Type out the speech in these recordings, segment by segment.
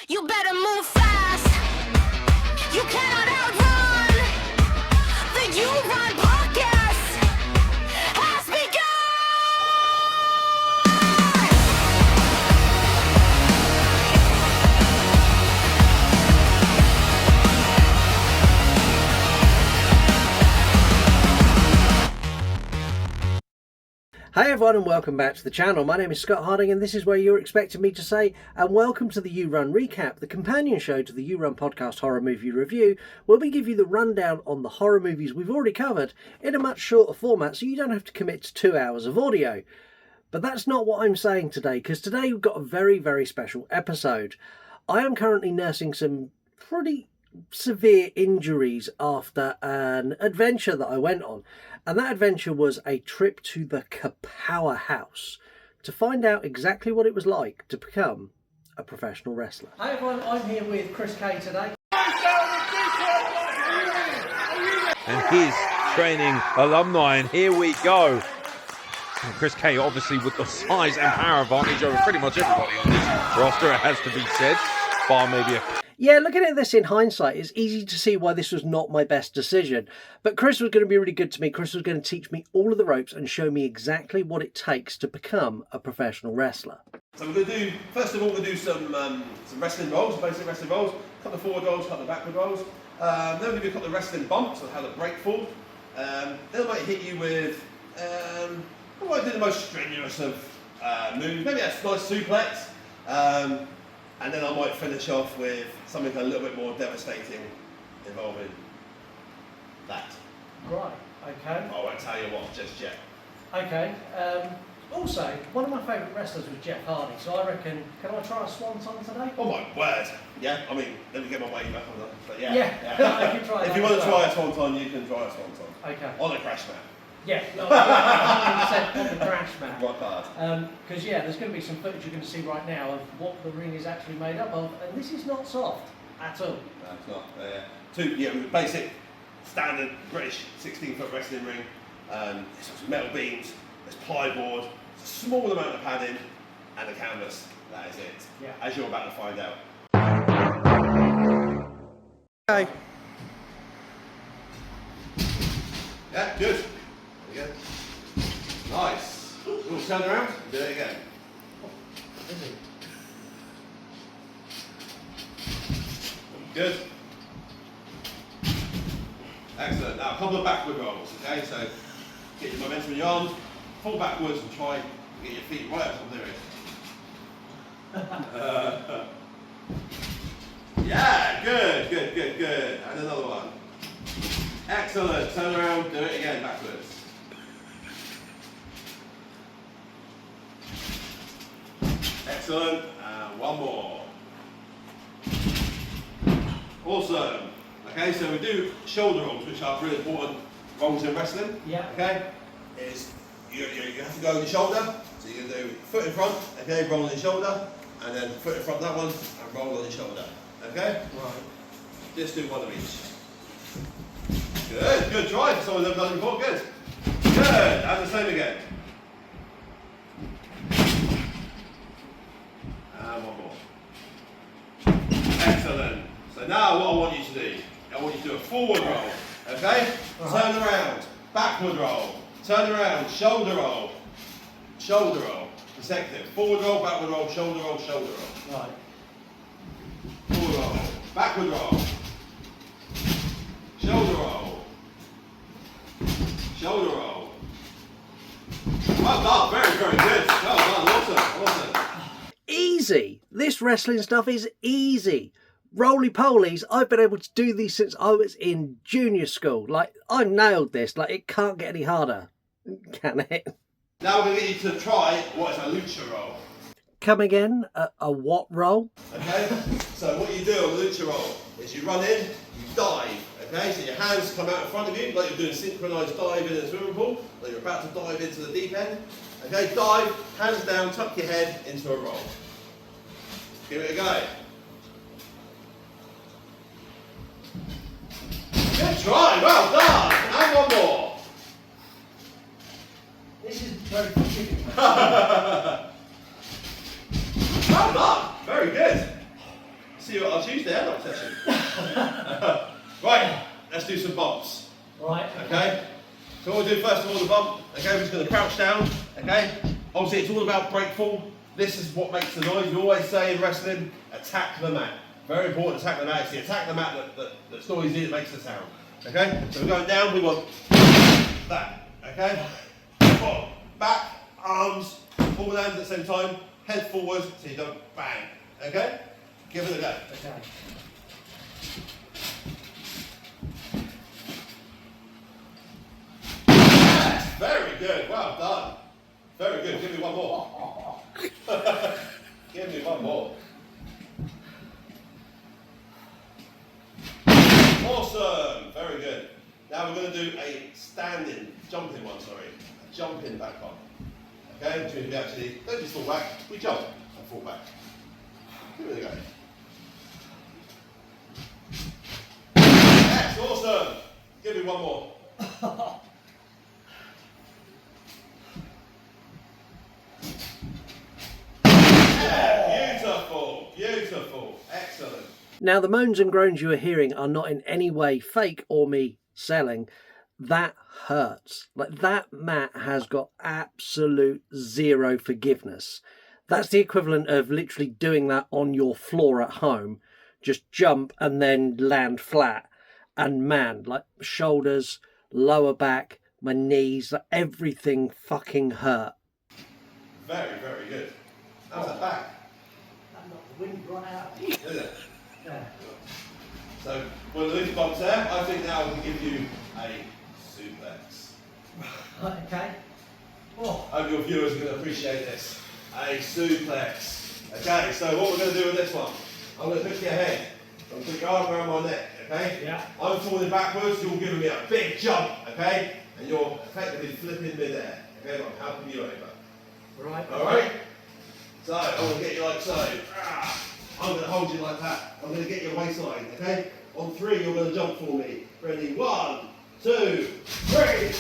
You better move fast. You cannot outrun the You Run podcast has begun. Hi everyone and welcome back to the channel. My name is Scott Harding and this is where you're expecting me to say and welcome to the You Run Recap, the companion show to the You Run podcast horror movie review, where we give you the rundown on the horror movies we've already covered in a much shorter format so you don't have to commit to 2 hours of audio. But that's not what I'm saying today, because today we've got a very, very special episode. I am currently nursing some pretty severe injuries after an adventure that I went on. And that adventure was a trip to the Kapowerhouse to find out exactly what it was like to become a professional wrestler. Hi everyone, I'm here with Kriss Kay today. And his training alumni, and here we go. And Kriss Kay obviously with the size and power advantage over pretty much everybody on this roster, it has to be said, bar maybe a... Yeah, looking at this in hindsight, it's easy to see why this was not my best decision. But Kriss was going to be really good to me. Kriss was going to teach me all of the ropes and show me exactly what it takes to become a professional wrestler. So we're going to do, first of all, we're going to do some wrestling rolls, basic wrestling rolls, a couple of forward rolls, a couple of backward rolls. Then we're going to do a couple of wrestling bumps on how to break fall. Then I might hit you with, I might do the most strenuous of moves, maybe a nice suplex. And then I might finish off with something a little bit more devastating involving that. Right, okay. I won't tell you what just yet. Okay. Also, one of my favourite wrestlers was Jeff Hardy, so I reckon, can I try a swanton today? Oh my word! Yeah, I mean, let me get my weight back on that. But yeah. If you want to try a swanton, you can try a swanton. Okay. On a crash mat. Yeah, no, 100% on the crash mat. Rock hard. Because yeah, there's going to be some footage you're going to see right now of what the ring is actually made up of, and this is not soft at all. No, it's not. Basic, standard British 16-foot wrestling ring. There's some metal beams, there's plyboard, there's a small amount of padding, and a canvas. That is it. Yeah. As you're about to find out. Okay. Yeah, good. There you go. Nice. We'll turn around, do it again. Good. Excellent. Now a couple of backward rolls, okay? So get your momentum in your arms, fall backwards and try to get your feet right up on there. Yeah, good. And another one. Excellent. Turn around, do it again backwards. Excellent. And one more. Awesome. Okay, so we do shoulder rolls, which are really important rolls in wrestling. Yeah. Okay. You have to go on your shoulder. So you're going to do foot in front, okay, roll on your shoulder, and then foot in front of that one, and roll on your shoulder. Okay? Right. Just do one of each. Good try for someone who's never done it before, good. Good, and the same again. And one more. Excellent. So now what I want you to do, I want you to do a forward roll, okay? Turn around, backward roll, turn around, shoulder roll, consecutive. Forward roll, backward roll, shoulder roll, shoulder roll. Right. Forward roll, backward roll, shoulder roll. Shoulder roll. Well done, very good. Well done, awesome. Easy. This wrestling stuff is easy. Roly-polies, I've been able to do these since I was in junior school. Like, I nailed this. Like, it can't get any harder, can it? Now we're going to get you to try what is a lucha roll. Come again? A what roll? Okay? So what you do on a lucha roll is you run in, you dive. Okay, so your hands come out in front of you, like you're doing synchronised dive in a swimming pool, like you're about to dive into the deep end. Okay, dive, hands down, tuck your head into a roll. Give it a go. Good try, well done. And one more. This is very difficult. Well done, very good. See what I'll choose there, not session. Right, let's do some bumps. Right. Okay? So what we'll do first of all, the bump. Okay, we're just going to crouch down. Okay? Obviously, it's all about break fall. This is what makes the noise. We always say in wrestling, attack the mat. Very important, attack the mat. It's the attack the mat that's noisy that makes the sound. Okay? So we're going down, we want that. Okay? Back, arms, all the hands at the same time, head forward so you don't bang. Okay? Give it a go. Okay. Yes, very good, well done. Very good, give me one more. Give me one more. Awesome, very good. Now we're going to do a standing, jumping one, sorry. A jumping back one. Okay, which means we actually, don't just fall back, we jump and fall back. Give it a go. Yes, awesome. Give me one more. Yeah, beautiful, beautiful, excellent. Now, the moans and groans you are hearing are not in any way fake or me selling. That hurts. Like, that mat has got absolute zero forgiveness. That's the equivalent of literally doing that on your floor at home. Just jump and then land flat. And man, like shoulders, lower back, my knees, like everything fucking hurt. Very, very good. How's that back? That knocked the wind right out. Is it? Yeah. So, we'll leave the bumps there. I think now we can give you a suplex. Okay. Oh. I hope your viewers are going to appreciate this. A suplex. Okay, so what we're going to do with this one, I'm going to pick your head. I'm going to put your arm around my neck, okay? Yeah. I'm falling backwards, you're giving me a big jump, okay? And you're effectively flipping mid-air, okay? But I'm helping you over. Right. Alright? So, I'm going to get you like so. I'm going to hold you like that. I'm going to get your waistline, okay? On 3, you're going to jump for me. Ready? 1, 2, 3.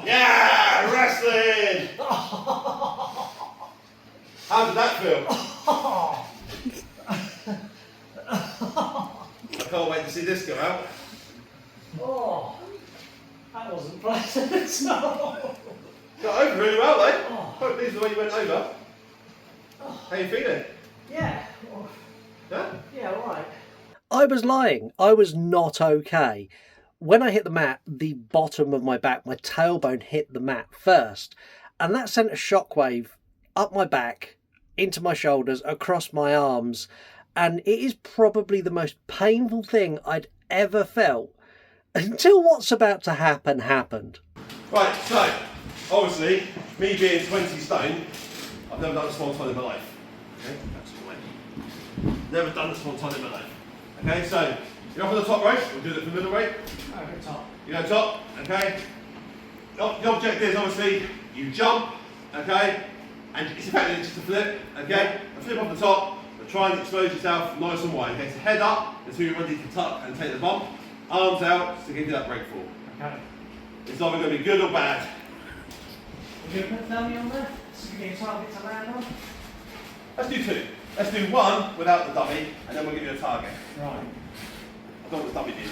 Yeah, wrestling! How did that feel? I can't wait to see this go out. Oh, that wasn't pleasant at all. Got over really well, eh? Oh. Quite pleased with the way you went over. How you feeling? Yeah. Huh? Yeah, all right. I was lying. I was not okay. When I hit the mat, the bottom of my back, my tailbone hit the mat first, and that sent a shockwave up my back, into my shoulders, across my arms, and it is probably the most painful thing I'd ever felt until what's about to happen happened. Right, so, obviously, me being 20 stone, I've never done a spontan in my life. Okay, that's the way. Never done a spontan in my life. Okay, so, you're up on the top rope, we'll do it for middle rope. Over top. You go top, okay? The object is obviously, you jump, okay? And it's effectively just a flip, okay? A flip off the top, but try and expose yourself nice and wide. Okay, so head up until you're ready to tuck and take the bump. Arms out to give you that break fall. Okay. It's either going to be good or bad. We're going to put dummy on there, so we get a target to land on. Let's do 2. Let's do 1 without the dummy, and then we'll give you a target. Right. I don't know what the dummy is.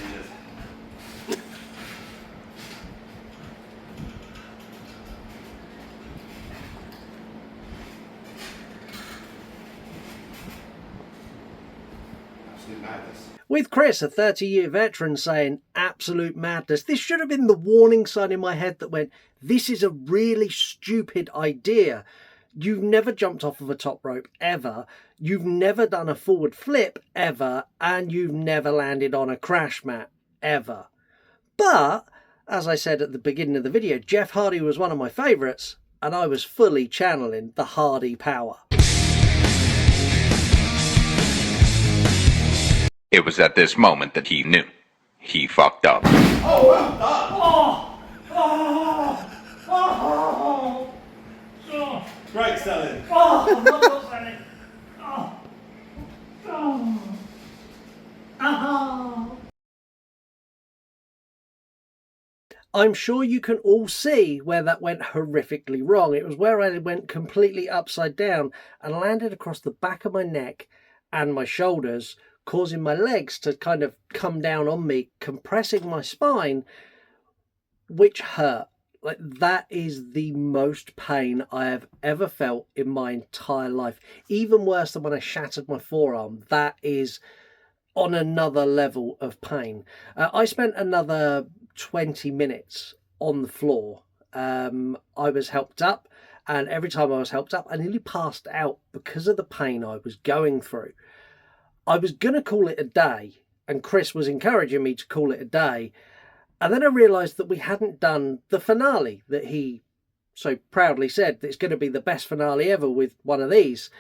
Absolute madness. With Kriss, a 30-year veteran, saying absolute madness, this should have been the warning sign in my head that went, this is a really stupid idea. You've never jumped off of a top rope ever, you've never done a forward flip ever, and you've never landed on a crash mat ever. But, as I said at the beginning of the video, Jeff Hardy was one of my favourites, and I was fully channeling the Hardy power. It was at this moment that he knew. He fucked up. Oh, well done! Oh! Oh! Oh! Oh! Great selling. Oh! I'm not selling. Oh! Oh! Oh! I'm sure you can all see where that went horrifically wrong. It was where I went completely upside down and landed across the back of my neck and my shoulders, causing my legs to kind of come down on me, compressing my spine, which hurt. Like, that is the most pain I have ever felt in my entire life. Even worse than when I shattered my forearm. That is on another level of pain. I spent another 20 minutes on the floor. I was helped up, and every time I was helped up, I nearly passed out because of the pain I was going through. I was going to call it a day, and Kriss was encouraging me to call it a day. And then I realised that we hadn't done the finale that he so proudly said that it's going to be the best finale ever with one of these.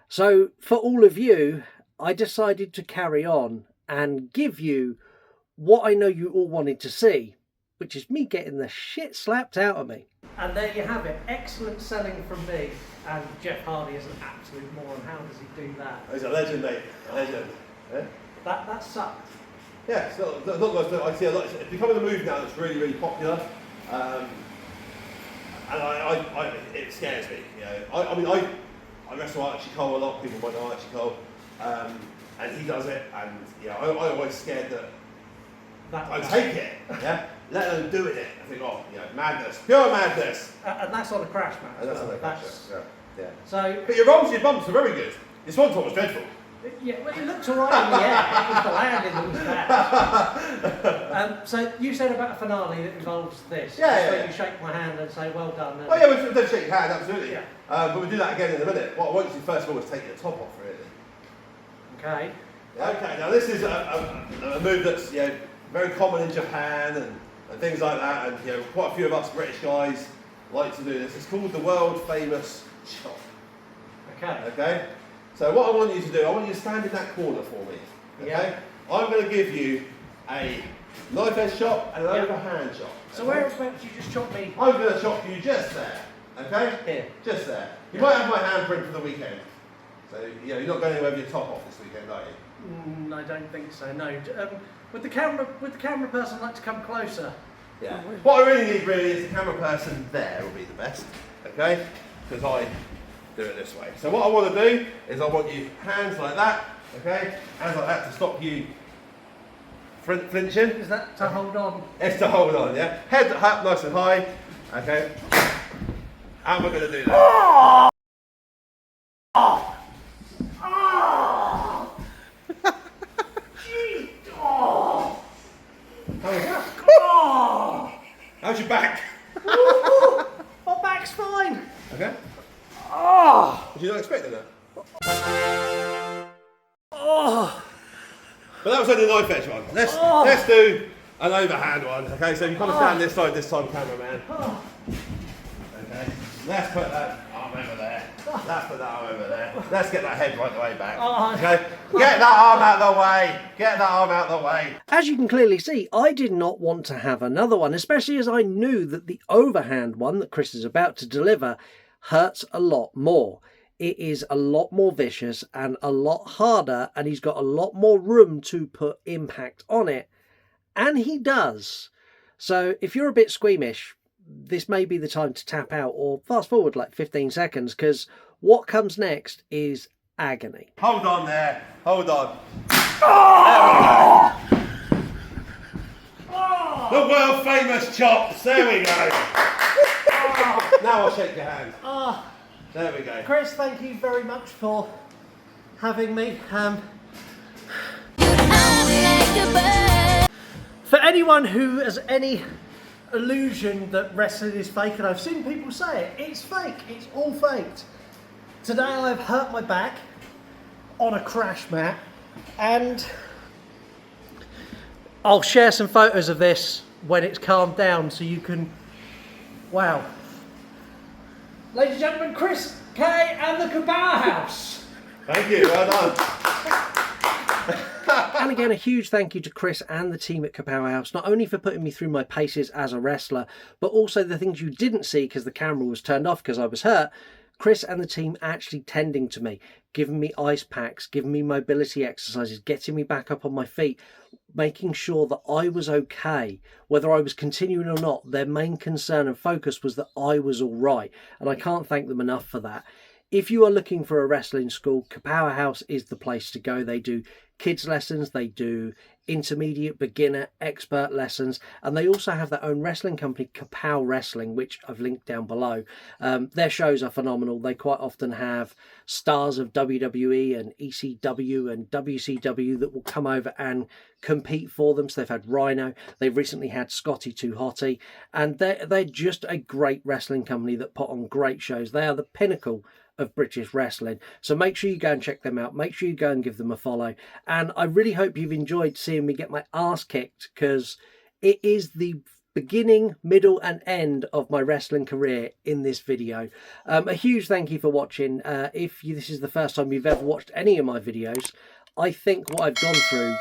So for all of you, I decided to carry on and give you what I know you all wanted to see, which is me getting the shit slapped out of me. And there you have it. Excellent selling from me. And Jeff Hardy is an absolute moron. How does he do that? He's a legend, mate. A legend. Yeah? That sucked. Yeah, it's not I see a lot. It's becoming a move now that's really, really popular, and it scares me. You know, I mean, I wrestle Archie Cole. A lot of people might know Archie Cole, and he does it, and yeah, I always scared that I take it, yeah, let alone doing it. I think, oh, you know, madness, pure madness. And that's on a crash match. And that's on a crash match. Yeah. So, but your rolls, your bumps are very good. Your swanton was dreadful. Yeah, well, it looked alright in the air. It was the landing that was bad. So you said about a finale that involves this. Yeah. You shake my hand and say, well done. Oh yeah, we'll shake your hand, absolutely. Yeah. But we'll do that again in a minute. What I want you to first of all is take your top off, really. Okay. Yeah, okay, now this is a move that's, you know, very common in Japan and things like that, and you know, quite a few of us British guys like to do this. It's called the world famous chop. Okay. Okay? So what I want you to do, I want you to stand in that corner for me. Okay? Yeah. I'm going to give you a knife edge chop and an overhand chop. So okay? whereabouts you just chop me? I'm going to chop you just there. Okay? Here. Just there. You might have my handprint for the weekend. So you know, you're not going anywhere with your top off this weekend, are you? I don't think so. No. Would the camera person like to come closer? Yeah. What I really need is the camera person there will be the best. Okay? Because I do it this way. So what I want to do is I want you hands like that, okay? Hands like that to stop you flinching. Is that to hold on? It's to hold on, yeah? Head up nice and high, okay? And we're going to do that. How was that? How's your back? My back's fine. Okay. Oh. Was you not expecting that? Oh. But that was only a knife edge one. Let's do an overhand one. Okay, so you kind of stand this side this time, cameraman. Okay. Let's put that arm over there. Let's put that arm over there. Let's get that head right the way back. Okay. Get that arm out of the way. Get that arm out of the way. As you can clearly see, I did not want to have another one, especially as I knew that the overhand one that Kriss is about to deliver hurts a lot more. It is a lot more vicious and a lot harder, and he's got a lot more room to put impact on it. And he does. So if you're a bit squeamish, this may be the time to tap out or fast forward like 15 seconds, because what comes next is agony. Hold on there. Hold on. Oh! There we go. Oh! The world famous chops. There we go. Oh! Now I'll shake your hand. Oh. There we go. Kriss, thank you very much for having me. For anyone who has any illusion that wrestling is fake, and I've seen people say it, it's fake, it's all faked. Today I've hurt my back on a crash mat, and I'll share some photos of this when it's calmed down so you can, wow. Ladies and gentlemen, Kriss Kay and the Kapowerhouse. Thank you, well done. And again, a huge thank you to Kriss and the team at Kapowerhouse, not only for putting me through my paces as a wrestler, but also the things you didn't see because the camera was turned off because I was hurt. Kriss and the team actually tending to me, giving me ice packs, giving me mobility exercises, getting me back up on my feet, making sure that I was okay, whether I was continuing or not. Their main concern and focus was that I was all right, and I can't thank them enough for that. If you are looking for a wrestling school, Kapowerhouse is the place to go. They do kids lessons, they do intermediate, beginner, expert lessons, and they also have their own wrestling company, Kapow Wrestling, which I've linked down below. Their shows are phenomenal. They quite often have stars of WWE and ECW and WCW that will come over and compete for them. So they've had Rhino, they've recently had Scotty Too Hotty, and they're just a great wrestling company that put on great shows. They are the pinnacle of British wrestling. So make sure you go and check them out. Make sure you go and give them a follow. And I really hope you've enjoyed seeing me get my ass kicked, because it is the beginning, middle and end of my wrestling career in this video. A huge thank you for watching. If this is the first time you've ever watched any of my videos, I think what I've gone through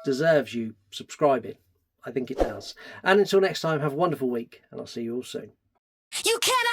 deserves you subscribing. I think it does. And until next time, have a wonderful week, and I'll see you all soon. You cannot